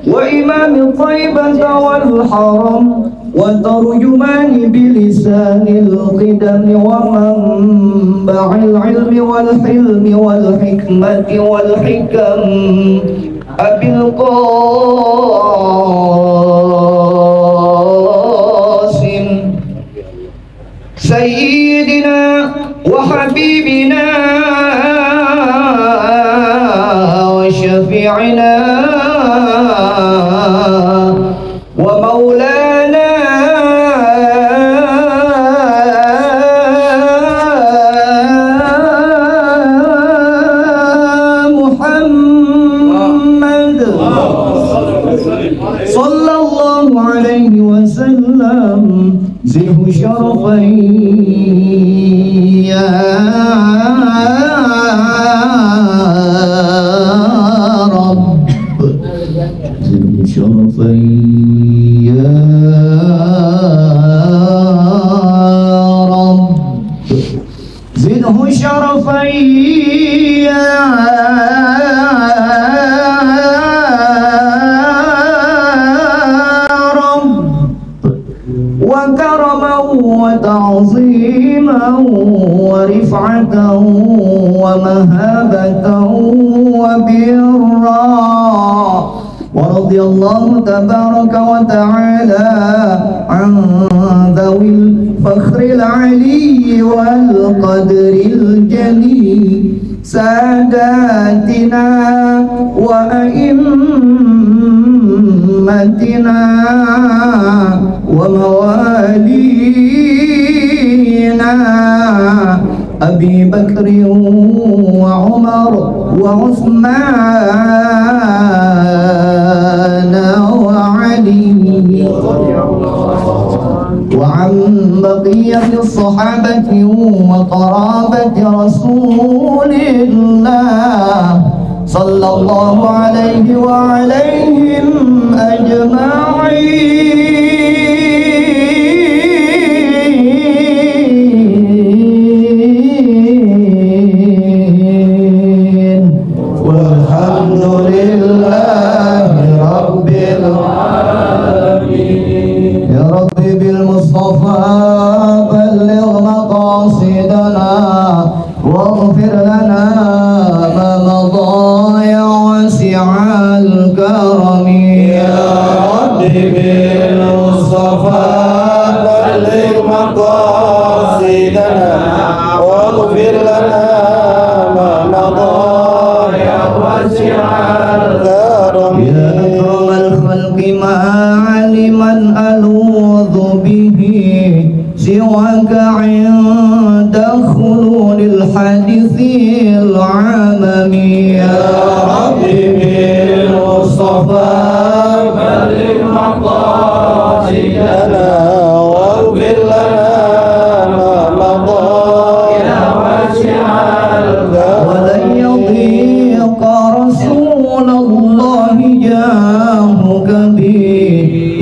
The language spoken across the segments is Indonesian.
وإمام طيبة والحرم وترجمان بلسان القدم ومنبع العلم والحلم والحكمة والحكم أبي القاسم سيدنا وحبيبنا وشفيعنا ومولانا محمد صلى الله عليه وسلم ذو الشرفين يا رب ذو الشرفين يا رب زده شرفين يا رب وكرما وتعظيما ورفعة ومهابة وبرا ورضي الله تبارك وتعالى عن ذوي الفخر العلي والقدر الجليل ساداتنا وأئمتنا وموالينا أبي بكر وعمر وعثمان وعلي وعن بقية الصحابة وقرابة رسول الله صلى الله عليه وعليهم أجمعين والحمد لله رب العالمين يا رب بالمصطفى بلغ مقاصدنا واغفر لنا ما مضى يا واسع الكرم يا رب بالمصطفى بلغ مقاصدنا واغفر لنا ما مضى يا واسع الكرم يا أكرم الخلق ما علما ألوذ به سواك عند خلول الحديث العمم يا رب بالمصطفى بلغ مقاصدنا واغفر لنا ما مضى يا واسع الكرم ولن يضيق رسول الله جاهك به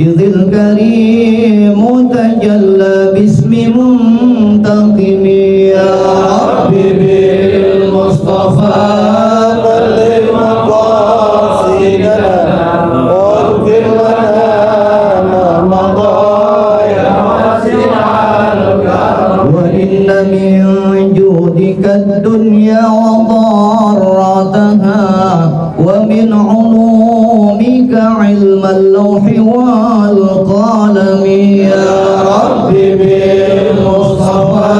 إذ الكريم تجلى باسم منتقم يا رب بالمصطفى بلغ مقاصدنا واغفر لنا ما مضى يا واسع الكرم وإن من جودك الدنيا وضارتها ومن علومك علم اللوح والقلم يا رب بالمصطفى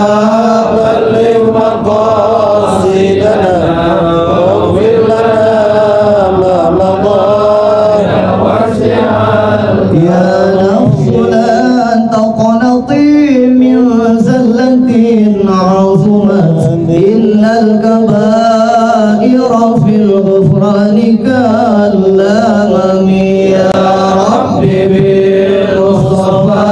بلغ مقاصدنا واغفر لنا ما مضى يا واسع الكرم يا نفس لا تقنطي من زلة عظمت إن الكبائر في الغفران كالأمم يا رب بالمصطفى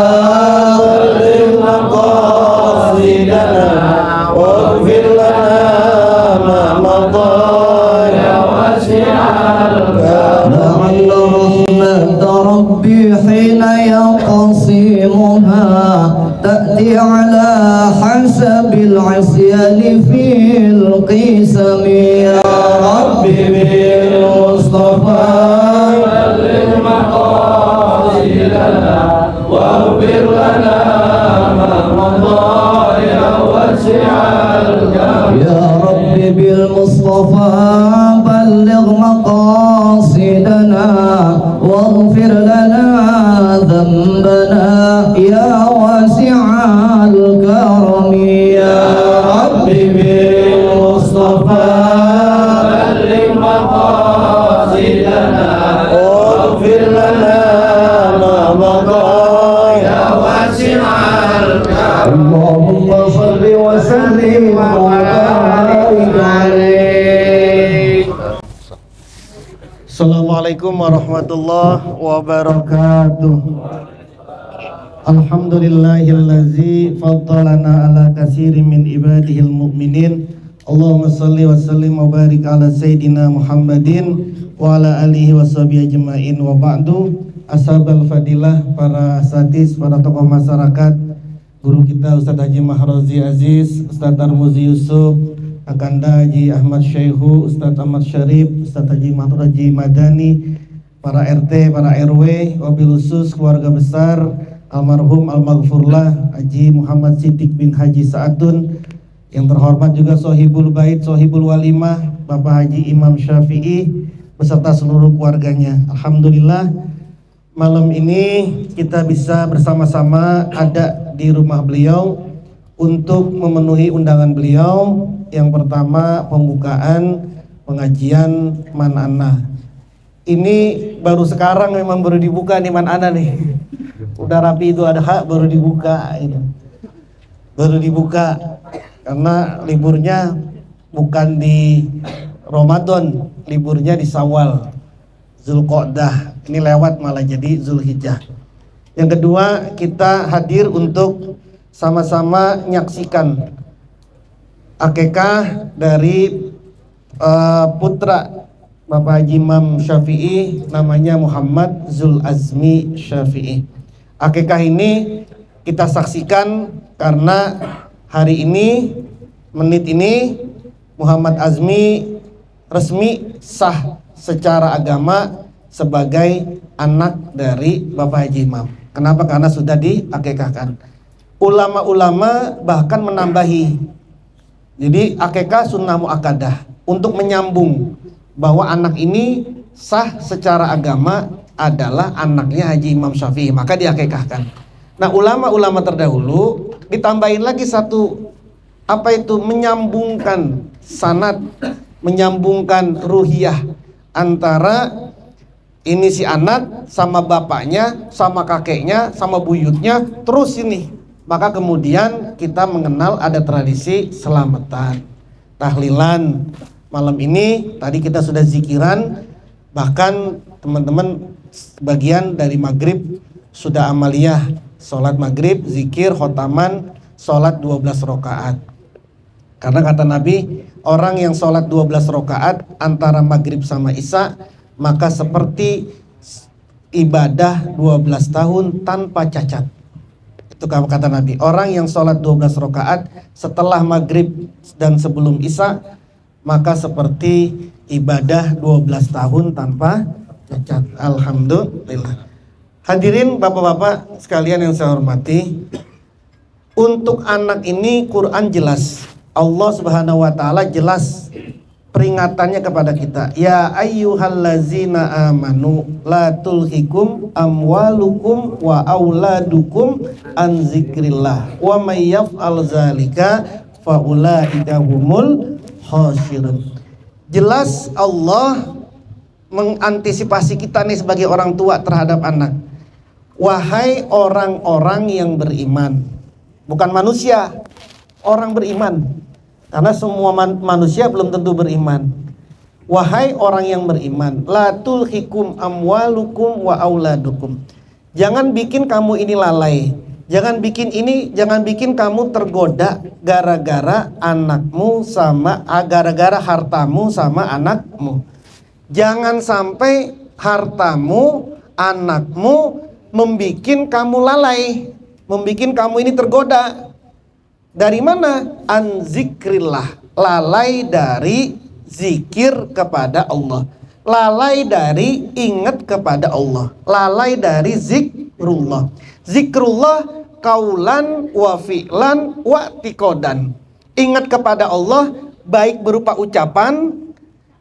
بلغ مقاصدنا واغفر لنا ما مضى يا واسع الكرم لعل رحمة ربي حين يقسمها تأتي على حسب العصيان في القسم يا رب بالمصطفى واغفر لنا ما مضى يا واسع الكرم يا رب بالمصطفى بلغ مقاصدنا واغفر لنا ذنبنا يا واسع الكرم يا رب بالمصطفى بلغ مقاصدنا واغفر لنا ما مضى يا واسع الكرم اللهم صل وسلم وبارك عليه. Assalamualaikum warahmatullahi wabarakatuh. Alhamdulillahillazi faddalana ala katsirin min ibadihil mu'minin. Allahumma shalli wa sallim wa barik ala sayyidina Muhammadin wa ala alihi wa sahbihi ajma'in wa ba'du. Ashabal fadilah, para asatidz, para tokoh masyarakat, guru kita Ustadz Haji Mahrozi Aziz, Ustadz Tarmuzi Yusuf, Akanda Haji Ahmad Syaihu, Ustadz Ahmad Syarif, Ustadz Haji Mahmud Haji Madani, para RT, para RW, wabil khusus keluarga besar almarhum almaghfurlah Haji Muhammad Siddiq bin Haji Sa'adun, yang terhormat juga Sohibul Bait, Sohibul Walimah, Bapak Haji Imam Syafi'i beserta seluruh keluarganya. Alhamdulillah, malam ini kita bisa bersama-sama ada di rumah beliau untuk memenuhi undangan beliau. Yang pertama, pembukaan pengajian Manana. Ini baru sekarang memang baru dibuka nih Manana nih. Udah rapi itu ada hak baru dibuka ini. Baru dibuka karena liburnya bukan di Ramadan, liburnya di Syawal, Zulqa'dah. Ini lewat malah jadi Zulhijjah. Yang kedua, kita hadir untuk sama-sama menyaksikan akikah dari putra Bapak Haji Imam Syafi'i, namanya Muhammad Zul Azmi Syafi'i. Akikah ini kita saksikan karena hari ini, menit ini, Muhammad Azmi resmi sah secara agama sebagai anak dari Bapak Haji Imam. Kenapa? Karena sudah diakikahkan. Ulama-ulama bahkan menambahi, jadi akikah sunnah muakkadah untuk menyambung bahwa anak ini sah secara agama adalah anaknya Haji Imam Syafi'i, maka diakikahkan. Nah, ulama-ulama terdahulu ditambahin lagi satu, apa itu? Menyambungkan sanad, menyambungkan ruhiyah antara ini si anak sama bapaknya, sama kakeknya, sama buyutnya, terus ini. Maka kemudian kita mengenal ada tradisi selamatan, tahlilan. Malam ini tadi kita sudah zikiran, bahkan teman-teman sebagian dari maghrib sudah amaliyah, sholat maghrib, zikir, khotaman, sholat 12 rakaat. Karena kata Nabi, orang yang sholat 12 rakaat antara maghrib sama isya, maka seperti ibadah 12 tahun tanpa cacat. Itu kata Nabi, orang yang sholat 12 rakaat setelah maghrib dan sebelum isya, maka seperti ibadah 12 tahun tanpa cacat. Alhamdulillah. Hadirin bapak-bapak sekalian yang saya hormati, untuk anak ini Quran jelas, Allah Subhanahu wa taala jelas peringatannya kepada kita. Ya ayyuhallazina amanu la tulhikum amwalukum wa auladukum an zikrillah wa may yaf'al zalika faulaika humul khasirun. Jelas Allah mengantisipasi kita nih sebagai orang tua terhadap anak. Wahai orang-orang yang beriman, bukan manusia, orang beriman. Karena semua manusia belum tentu beriman. Wahai orang yang beriman, la tulhikum amwalukum wa auladukum. Jangan bikin kamu ini lalai. Jangan bikin kamu tergoda gara-gara anakmu sama gara-gara hartamu sama anakmu. Jangan sampai hartamu, anakmu membikin kamu lalai, membikin kamu ini tergoda. Dari mana? An zikrillah, lalai dari zikir kepada Allah, lalai dari ingat kepada Allah, lalai dari zikrullah. Zikrullah kaulan wa fi'lan wa tiqodan. Ingat kepada Allah baik berupa ucapan.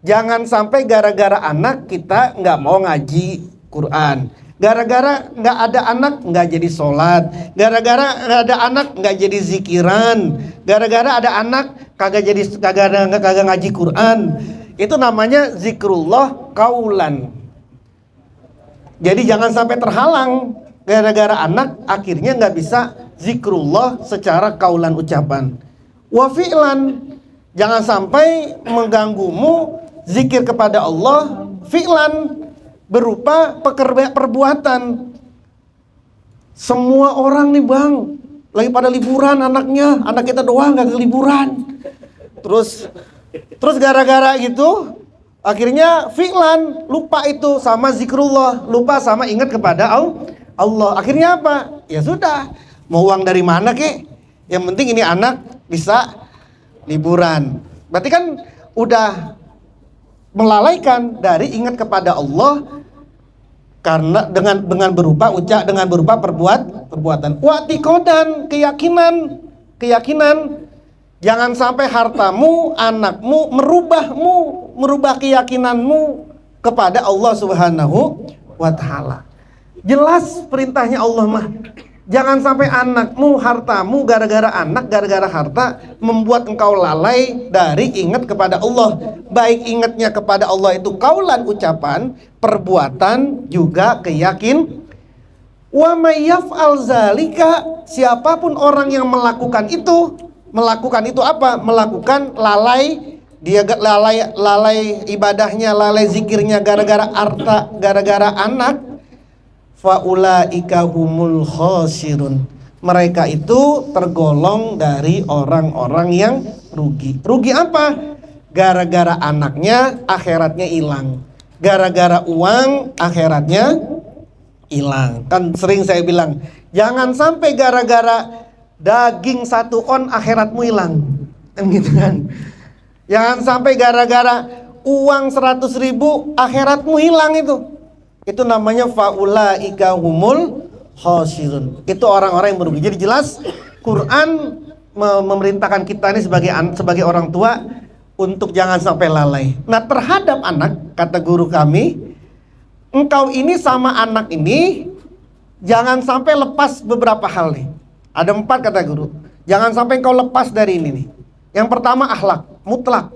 Jangan sampai gara-gara anak kita nggak mau ngaji Quran, gara-gara nggak ada anak nggak jadi sholat, gara-gara nggak ada anak nggak jadi zikiran, gara-gara ada anak kagak ngaji Quran. Itu namanya zikrullah kaulan. Jadi jangan sampai terhalang gara-gara anak akhirnya nggak bisa zikrullah secara kaulan ucapan. Wa fi'lan, jangan sampai mengganggumu zikir kepada Allah fi'lan berupa perbuatan. Semua orang nih bang lagi pada liburan, anaknya, anak kita doang gak liburan. Terus gara-gara gitu akhirnya fi'lan, lupa itu sama zikrullah, lupa sama ingat kepada Allah. Akhirnya apa? Ya sudah, mau uang dari mana kek? Yang penting ini anak bisa liburan. Berarti kan udah melalaikan dari ingat kepada Allah karena dengan berupa perbuatan. Wa'tiqodan, keyakinan. Jangan sampai hartamu, anakmu merubah keyakinanmu kepada Allah Subhanahu wa taala. Jelas perintahnya Allah mah. Jangan sampai anakmu, hartamu, gara-gara anak, gara-gara harta membuat engkau lalai dari ingat kepada Allah. Baik ingatnya kepada Allah itu kaulan ucapan, perbuatan, juga keyakin. Wa may yaf'al zalika, siapapun orang yang melakukan itu apa? Melakukan lalai, dia lalai ibadahnya, lalai zikirnya gara-gara harta, gara-gara anak. Faulaika humul khasirun. Mereka itu tergolong dari orang-orang yang rugi. Rugi apa? Gara-gara anaknya akhiratnya hilang. Gara-gara uang akhiratnya hilang. Kan sering saya bilang, jangan sampai gara-gara daging 1 on akhiratmu hilang. Kan gitu kan. Jangan sampai gara-gara uang 100.000 akhiratmu hilang itu. Itu namanya faulaika humul khasirun. Itu orang-orang yang merugi. Jadi jelas Quran memerintahkan kita ini sebagai orang tua untuk jangan sampai lalai. Nah, terhadap anak, kata guru kami, engkau ini sama anak ini jangan sampai lepas beberapa hal nih. Ada 4 kata guru. Jangan sampai engkau lepas dari ini nih. Yang pertama akhlak, mutlak.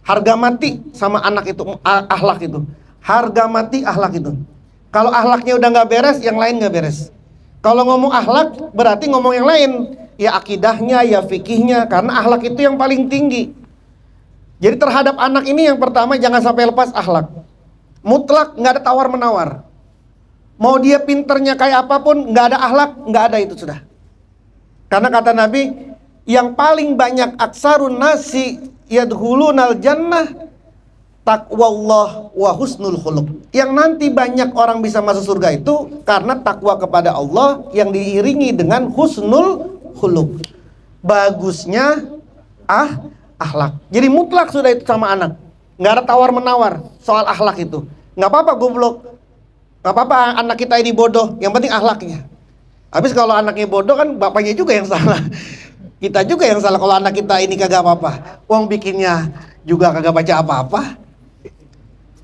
Harga mati sama anak itu, akhlak itu. Harga mati akhlak itu. Kalau akhlaknya udah nggak beres, yang lain nggak beres. Kalau ngomong akhlak berarti ngomong yang lain, ya akidahnya, ya fikihnya, karena akhlak itu yang paling tinggi. Jadi terhadap anak ini yang pertama jangan sampai lepas akhlak. Mutlak, nggak ada tawar menawar. Mau dia pinternya kayak apapun, nggak ada akhlak, nggak ada itu sudah. Karena kata Nabi, yang paling banyak aksarun nasi yadkhulunal jannah taqwallah wa husnul khuluq. Yang nanti banyak orang bisa masuk surga itu karena takwa kepada Allah yang diiringi dengan husnul khuluq. Bagusnya akhlak. Jadi mutlak sudah itu sama anak. Nggak ada tawar menawar soal akhlak itu. Nggak apa-apa goblok, nggak apa-apa anak kita ini bodoh, yang penting akhlaknya. Habis kalau anaknya bodoh kan bapaknya juga yang salah. Kita juga yang salah kalau anak kita ini kagak apa-apa. Uang bikinnya juga kagak baca apa-apa.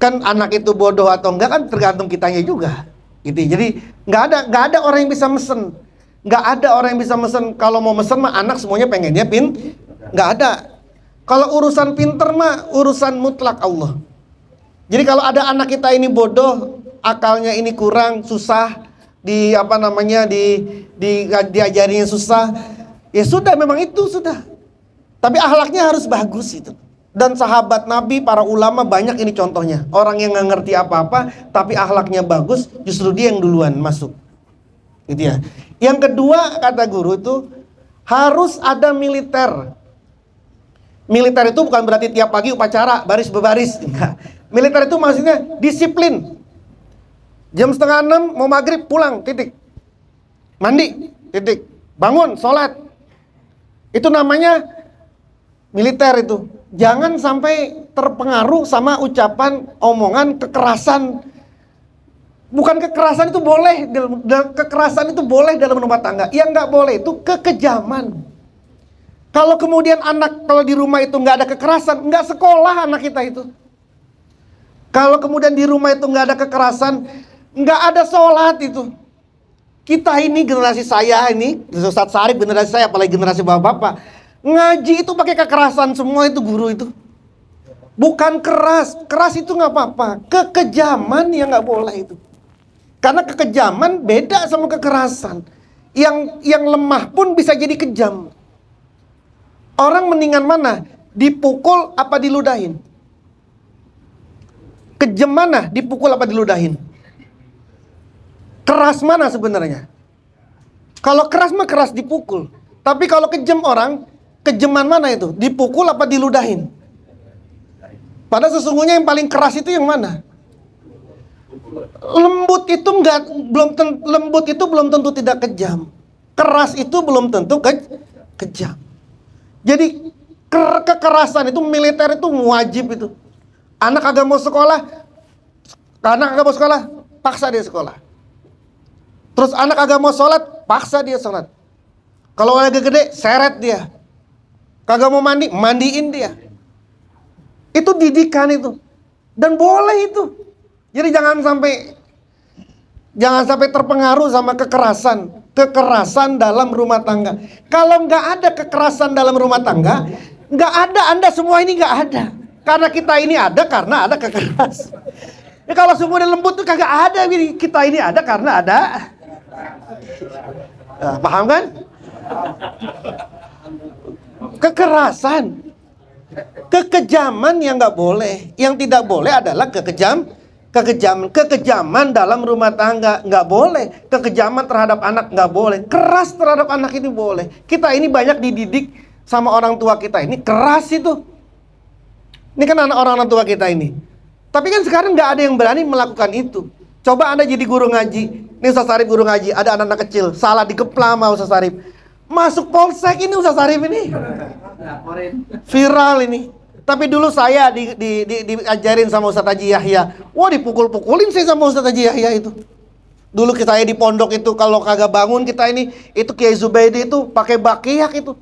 Kan anak itu bodoh atau enggak kan tergantung kitanya juga. Gitu. Jadi nggak ada orang yang bisa mesen. Nggak ada orang yang bisa mesen. Kalau mau mesen mah anak semuanya pengennya nggak ada. Kalau urusan pinter mah urusan mutlak Allah. Jadi kalau ada anak kita ini bodoh, akalnya ini kurang, susah, diajarinya susah, ya sudah, memang itu sudah. Tapi akhlaknya harus bagus itu. Dan sahabat Nabi, para ulama banyak ini contohnya. Orang yang nggak ngerti apa-apa, tapi akhlaknya bagus, justru dia yang duluan masuk. Gitu ya. Yang kedua kata guru itu harus ada militer. Militer itu bukan berarti tiap pagi upacara baris berbaris. Enggak. Militer itu maksudnya disiplin. Jam 5:30 mau maghrib pulang, titik. Mandi, titik. Bangun, sholat. Itu namanya militer itu. Jangan sampai terpengaruh sama ucapan, omongan, kekerasan. Bukan kekerasan itu boleh, kekerasan itu boleh dalam rumah tangga. Yang nggak boleh itu kekejaman. Kalau kemudian anak, kalau di rumah itu nggak ada kekerasan, nggak sekolah anak kita itu. Kalau kemudian di rumah itu nggak ada kekerasan, nggak ada sholat itu. Kita ini generasi saya ini, Ustadz Sarip generasi saya, apalagi generasi bapak-bapak, ngaji itu pakai kekerasan semua itu guru itu. Bukan keras, keras itu nggak apa-apa, kekejaman yang nggak boleh itu. Karena kekejaman beda sama kekerasan. Yang lemah pun bisa jadi kejam. Orang mendingan mana? Dipukul apa diludahin? Kejam mana? Dipukul apa diludahin? Keras mana sebenarnya? Kalau keras mah keras dipukul. Tapi kalau kejam orang, kejaman mana itu? Dipukul apa diludahin? Padahal sesungguhnya yang paling keras itu yang mana? Lembut itu lembut itu belum tentu tidak kejam. Keras itu belum tentu kejam. Jadi kekerasan itu, militer itu wajib itu. Anak agak mau sekolah, paksa dia sekolah. Terus anak agak mau sholat, paksa dia sholat. Kalau agak gede, seret dia. Kagak mau mandi, mandiin dia. Itu didikan itu. Dan boleh itu. Jadi jangan sampai terpengaruh sama kekerasan dalam rumah tangga. Kalau nggak ada kekerasan dalam rumah tangga, nggak ada, Anda semua ini nggak ada. Karena kita ini ada karena ada kekerasan. Ya kalau semuanya lembut tuh kagak ada. Kita ini ada karena ada. Nah, paham kan? Kekerasan, kekejaman yang nggak boleh. Yang tidak boleh adalah kekejaman dalam rumah tangga nggak boleh. Kekejaman terhadap anak nggak boleh. Keras terhadap anak ini boleh. Kita ini banyak dididik sama orang tua kita ini keras itu. Ini kan orang tua kita ini. Tapi kan sekarang nggak ada yang berani melakukan itu. Coba Anda jadi guru ngaji. Ini Ustaz Sarip guru ngaji, ada anak-anak kecil salah dikepla sama Ustaz Sarip. Masuk polsek ini Ustaz Sarip ini. Viral ini. Tapi dulu saya diajarin sama Ustaz Haji Yahya. Wah, dipukul-pukulin saya sama Ustaz Haji Yahya itu. Dulu saya di pondok itu kalau kagak bangun kita ini, itu Kiai Zubaidi itu pakai bakiak itu.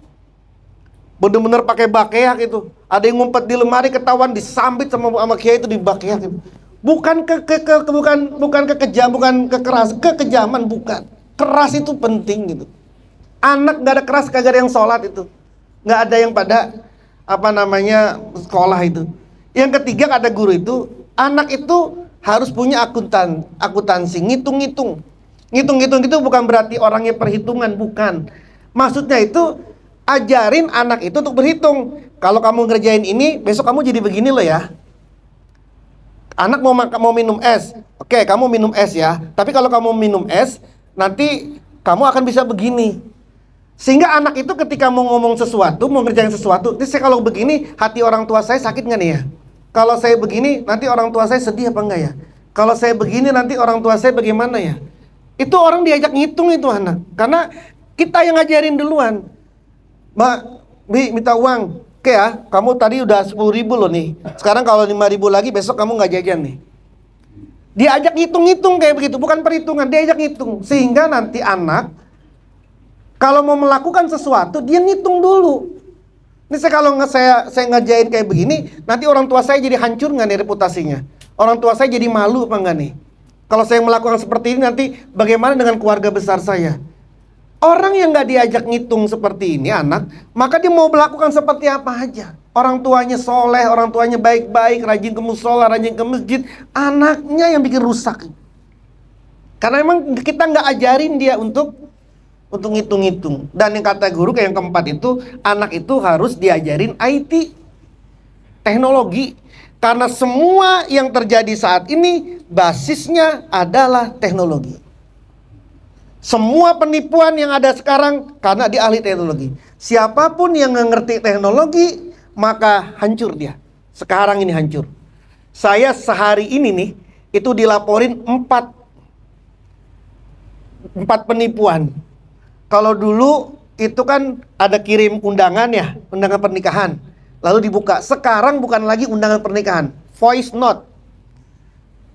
Bener-bener pakai bakiak itu. Ada yang ngumpet di lemari ketahuan disambit sama Kiai itu di bakiak itu. Bukan kekejam, bukan kekejaman, bukan. Keras itu penting gitu. Anak nggak ada keras, kagak ada yang sholat itu. Nggak ada yang pada sekolah itu. Yang ketiga kata guru itu, anak itu harus punya akuntansi, ngitung-ngitung. Ngitung-ngitung itu bukan berarti orangnya perhitungan, bukan. Maksudnya itu ajarin anak itu untuk berhitung. Kalau kamu ngerjain ini, besok kamu jadi begini loh ya. Anak mau minum es, oke, kamu minum es ya. Tapi kalau kamu minum es, nanti kamu akan bisa begini. Sehingga anak itu ketika mau ngomong sesuatu, mau ngerjain sesuatu, saya kalau begini, hati orang tua saya sakit nggak nih ya? Kalau saya begini, nanti orang tua saya sedih apa enggak ya? Kalau saya begini, nanti orang tua saya bagaimana ya? Itu orang diajak ngitung itu anak. Karena kita yang ngajarin duluan. Mbak, Bi, minta uang. Oke ya, kamu tadi udah 10.000 loh nih. Sekarang kalau 5.000 lagi, besok kamu nggak jajan nih. Diajak ngitung-ngitung kayak begitu, bukan perhitungan, diajak ngitung. Sehingga nanti anak, kalau mau melakukan sesuatu, dia ngitung dulu. Ini kalau saya ngajain kayak begini, nanti orang tua saya jadi hancur nggak nih reputasinya? Orang tua saya jadi malu apa nggak nih? Kalau saya melakukan seperti ini, nanti bagaimana dengan keluarga besar saya? Orang yang nggak diajak ngitung seperti ini anak, maka dia mau melakukan seperti apa aja. Orang tuanya soleh, orang tuanya baik-baik, rajin ke musola, rajin ke masjid, anaknya yang bikin rusak. Karena memang kita nggak ajarin dia untuk ngitung-ngitung. Dan yang kata guru yang keempat itu, anak itu harus diajarin IT, teknologi. Karena semua yang terjadi saat ini basisnya adalah teknologi. Semua penipuan yang ada sekarang karena dia ahli teknologi. Siapapun yang ngerti teknologi, maka hancur dia. Sekarang ini hancur. Saya sehari ini nih, itu dilaporin 4 penipuan. Kalau dulu itu kan ada kirim undangan ya, undangan pernikahan. Lalu dibuka. Sekarang bukan lagi undangan pernikahan, voice note.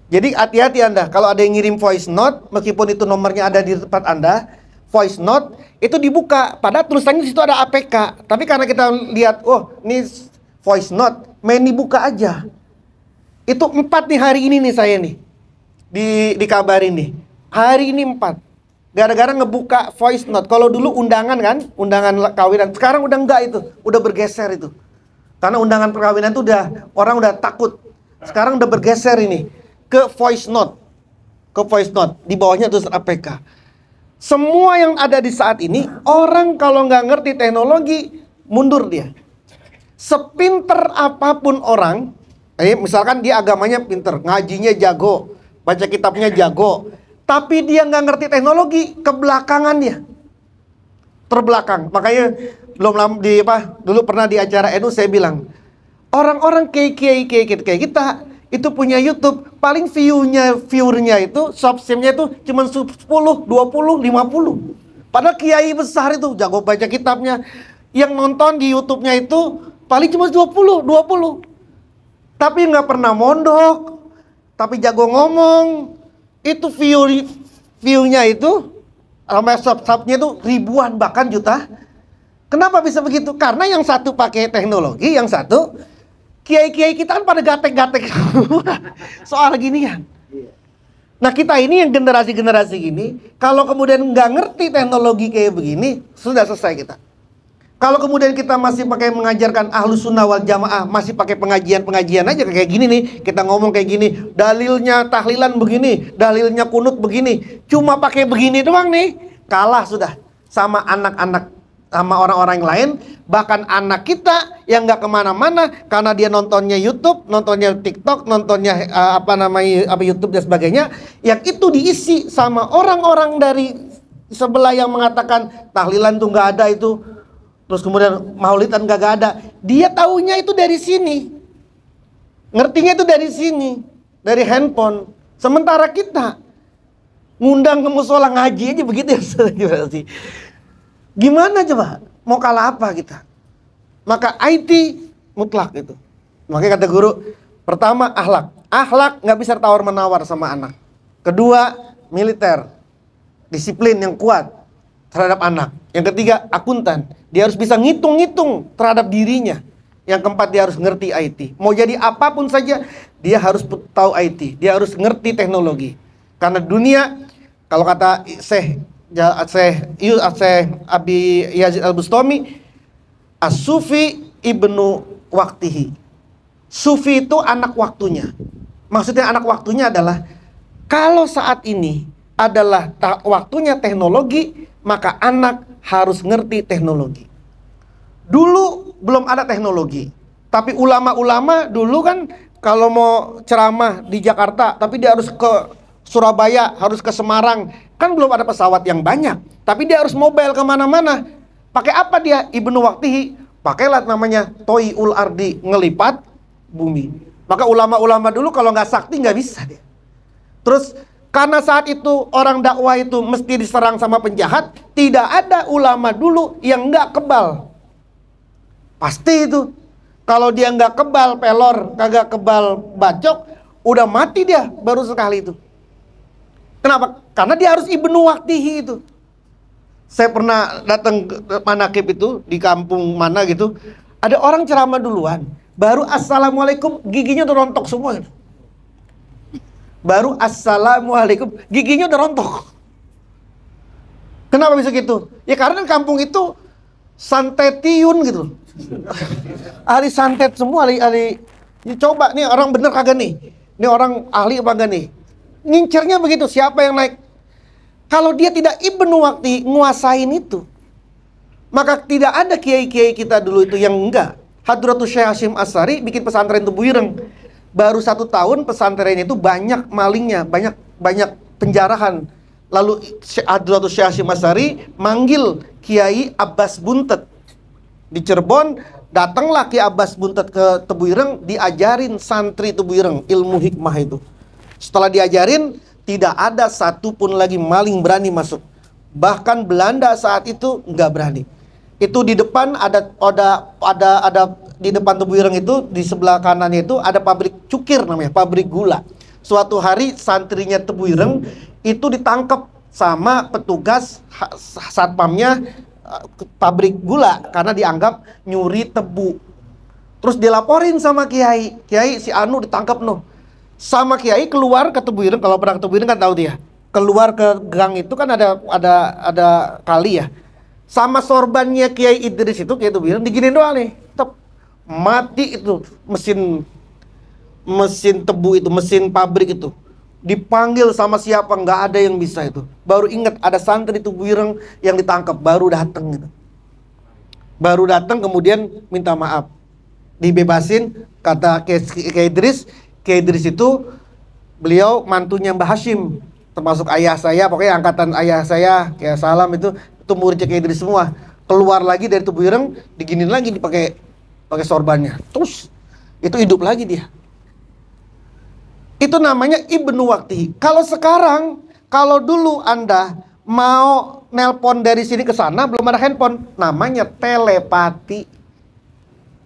Jadi hati-hati Anda, kalau ada yang ngirim voice note, meskipun itu nomornya ada di tempat Anda, voice note itu dibuka, padahal tulisannya di situ ada APK. Tapi karena kita lihat, oh ini voice note, main dibuka aja. Itu 4 nih hari ini nih saya nih, dikabarin nih. Hari ini 4. Gara-gara ngebuka voice note. Kalau dulu undangan kan, undangan kawinan. Sekarang udah enggak itu, udah bergeser itu. Karena undangan perkawinan itu orang udah takut. Sekarang udah bergeser ini ke voice note. Ke voice note, di bawahnya tulis APK. Semua yang ada di saat ini, orang kalau nggak ngerti teknologi, mundur dia. Sepinter apapun orang, misalkan dia agamanya pinter, ngajinya jago, baca kitabnya jago, tapi dia nggak ngerti teknologi, kebelakangan dia. Terbelakang. Makanya dulu pernah di acara NU saya bilang, orang-orang kayak kita itu punya YouTube, paling viewernya itu, subscribe-nya itu cuma 10, 20, 50. Padahal kiai besar itu jago baca kitabnya, yang nonton di YouTube-nya itu paling cuma 20. Tapi nggak pernah mondok, tapi jago ngomong. Itu view-nya itu sama subscribe-nya itu ribuan bahkan juta. Kenapa bisa begitu? Karena yang satu pakai teknologi, yang satu kiai-kiai kita kan pada gatek-gatek soal ginian. Nah kita ini yang generasi-generasi gini, kalau kemudian nggak ngerti teknologi kayak begini, sudah selesai kita. Kalau kemudian kita masih pakai mengajarkan ahlus sunnah wal jamaah, masih pakai pengajian aja kayak gini nih, kita ngomong kayak gini, dalilnya tahlilan begini, dalilnya kunut begini, cuma pakai begini doang nih, kalah sudah sama anak-anak, sama orang-orang yang lain. Bahkan anak kita yang nggak kemana-mana karena dia nontonnya YouTube, nontonnya TikTok, nontonnya YouTube dan sebagainya, yang itu diisi sama orang-orang dari sebelah yang mengatakan tahlilan tuh nggak ada itu. Terus kemudian maulidan gak ada. Dia taunya itu dari sini, ngertinya itu dari sini, dari handphone. Sementara kita ngundang ke musola ngaji aja begitu ya. Gimana coba? Mau kalah apa kita? Maka IT mutlak itu. Makanya kata guru, pertama akhlak. Akhlak gak bisa tawar menawar sama anak. Kedua militer, disiplin yang kuat terhadap anak. Yang ketiga akuntan, dia harus bisa ngitung-ngitung terhadap dirinya. Yang keempat dia harus ngerti IT. Mau jadi apapun saja dia harus tahu IT, dia harus ngerti teknologi. Karena dunia, kalau kata Syekh Abi Yazid Al-Bustami, As-Sufi ibnu waktihi. Sufi itu anak waktunya. Maksudnya anak waktunya adalah kalau saat ini adalah waktunya teknologi, maka anak harus ngerti teknologi. Dulu belum ada teknologi, tapi ulama-ulama dulu kan kalau mau ceramah di Jakarta, tapi dia harus ke Surabaya, harus ke Semarang, kan belum ada pesawat yang banyak, tapi dia harus mobile kemana-mana. Pakai apa dia? Ibnu Waktihi, pakailah namanya Toiul Ardi, ngelipat bumi. Maka ulama-ulama dulu kalau nggak sakti nggak bisa dia. Terus karena saat itu orang dakwah itu mesti diserang sama penjahat, tidak ada ulama dulu yang nggak kebal. Pasti itu. Kalau dia nggak kebal pelor, kagak kebal bacok, udah mati dia baru sekali itu. Kenapa? Karena dia harus ibnu waktihi itu. Saya pernah datang ke manakib itu di kampung mana gitu, ada orang ceramah duluan, baru assalamualaikum giginya udah rontok semua. Baru assalamualaikum giginya udah rontok. Kenapa bisa gitu? Ya karena kampung itu santetiun gitu. Ahli santet semua, ahli. Ya coba nih orang bener kagak nih? Ini orang ahli apa enggak nih? Ngincernya begitu, siapa yang naik? Kalau dia tidak ibnu wakti nguasain itu, maka tidak ada kiai-kiai kita dulu itu yang enggak. Hadratus Syekh Hasyim Asy'ari bikin pesantren Tubuh Ireng. Baru 1 tahun pesantrennya itu banyak malingnya, banyak penjarahan. Lalu Hadratus Syekh Hasyim Asy'ari manggil Kiai Abbas Buntet di Cirebon. Datanglah Kiai Abbas Buntet ke Tubuh Ireng, diajarin santri Tubuh Ireng ilmu hikmah itu. Setelah diajarin, tidak ada satupun lagi maling berani masuk. Bahkan Belanda saat itu nggak berani. Itu di depan ada di depan Tubuh Ireng itu, di sebelah kanannya itu ada pabrik cukir namanya, pabrik gula. Suatu hari santrinya Tebu Ireng itu ditangkap sama petugas satpamnya pabrik gula karena dianggap nyuri tebu. Terus dilaporin sama Kiai, Kiai si Anu ditangkap noh. Sama Kiai keluar ke Tebu Ireng, kalau pernah ke Tebu Ireng kan tahu dia. Keluar ke gang itu kan ada kali ya. Sama sorbannya Kiai Idris itu Kiai Tebu Ireng diginin doang nih. Tep, mati itu mesin tebu itu, mesin pabrik itu. Dipanggil sama siapa, nggak ada yang bisa itu. Baru ingat ada santri Tebu Ireng yang ditangkap, baru datang gitu. Baru datang kemudian minta maaf. Dibebasin, kata Kiai Idris. Kiai Idris itu beliau mantunya Mbah Hashim, termasuk ayah saya, pokoknya angkatan ayah saya, Kiai Salam itu murid Kiai Idris semua. Keluar lagi dari Tebu Ireng, diginin lagi dipakai sorbannya. Terus itu hidup lagi dia. Itu namanya Ibnu Waqtihi. Kalau sekarang, kalau dulu Anda mau nelpon dari sini ke sana, belum ada handphone, namanya telepati.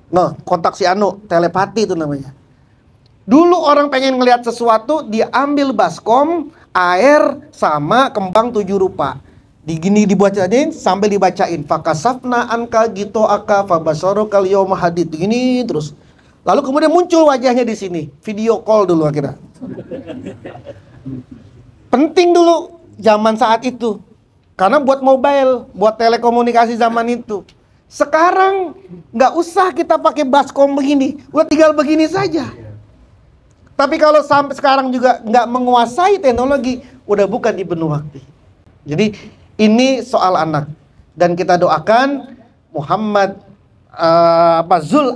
Nah, kontak si Anu, telepati itu namanya. Dulu orang pengen ngelihat sesuatu, dia ambil baskom, air, sama kembang 7 rupa. Dibacain sambil dibacain. Fakasafna anka gitu aka fabasoro kal yawma hadid. Gini terus. Lalu kemudian muncul wajahnya di sini. Video call dulu akhirnya. Penting dulu zaman saat itu. Karena buat mobile, buat telekomunikasi zaman itu. Sekarang nggak usah kita pakai baskom begini. Udah tinggal begini saja. Tapi kalau sampai sekarang juga nggak menguasai teknologi, udah bukan Ibnu Waqtihi. Jadi ini soal anak. Dan kita doakan Muhammad Zul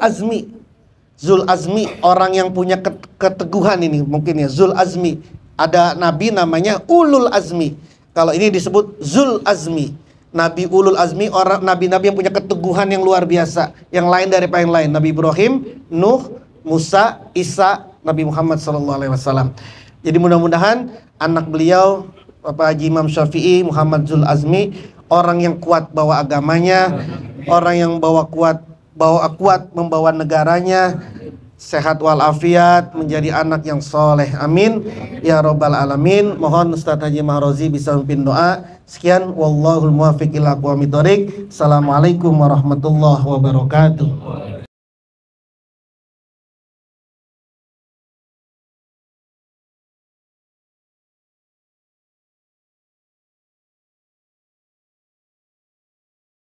Azmi, orang yang punya keteguhan ini mungkin ya, Zul Azmi. Ada nabi namanya Ulul Azmi. Kalau ini disebut Zul Azmi. Nabi Ulul Azmi, orang nabi-nabi yang punya keteguhan yang luar biasa, yang lain daripada yang lain. Nabi Ibrahim, Nuh, Musa, Isa, Nabi Muhammad SAW. Jadi mudah-mudahan anak beliau Bapak Haji Imam Syafi'i Muhammad Zul Azmi, orang yang kuat bawa agamanya, orang yang kuat membawa negaranya, sehat walafiat, menjadi anak yang soleh. Amin ya robbal alamin. Mohon Ustaz Haji Mahrozi bisa memimpin doa. Sekian, wallahul muwaffiq ila aqwamit thoriq. Assalamualaikum warahmatullahi wabarakatuh.